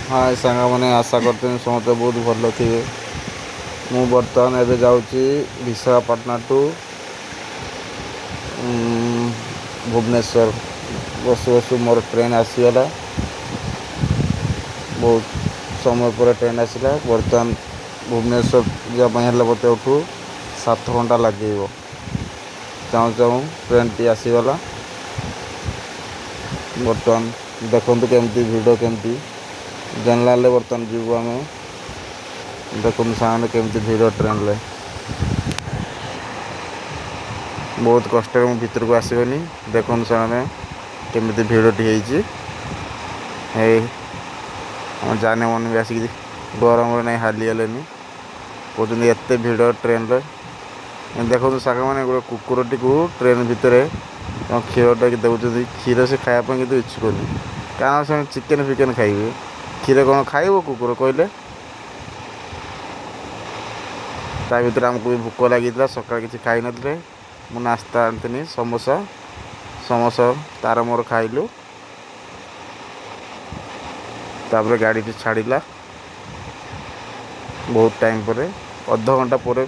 हाय सांगने आशा करते समस्त बहुत भल थे। मु बर्तमान एबे जाऊँगी विशाखापाटना टू भुवनेश्वर। बसु बसु मोर ट्रेन आसीगला। बहुत समय पर ट्रेन आसला। बर्तमान भुवनेश्वर जापाई मत उठू 7 घंटा लगे। चाहूँ चाहूँ ट्रेन टी आसीगला। बर्तमान देखु केमती भिड़ केमती जानला बर्तमान जीव आम देखु सामने केमती भिड़ ट्रेन ले बहुत कष्ट भीतर को आसगनी। देखु सामने केमती भिड़टी जाने मन भी आसिक गरम नहीं हालीगले कहते एत भिड़ ट्रेन रे। देखो साग मैंने गोटे कुकुरटी को ट्रेन भितर क्षीर टा दे क्षीर से खायापी कि इच्छुक नहीं कारण से चिकेन फिकेन खाइबे क्षीर कौन खाइब कुकुर कहले। ता भर आमको भी भोक लगी सका किसी खाई ना मु नास्ता आनी समोसा समोसा तार मोर खाइलु। तापर गाड़ी छाड़िला बहुत टाइम पर अध घंटा पर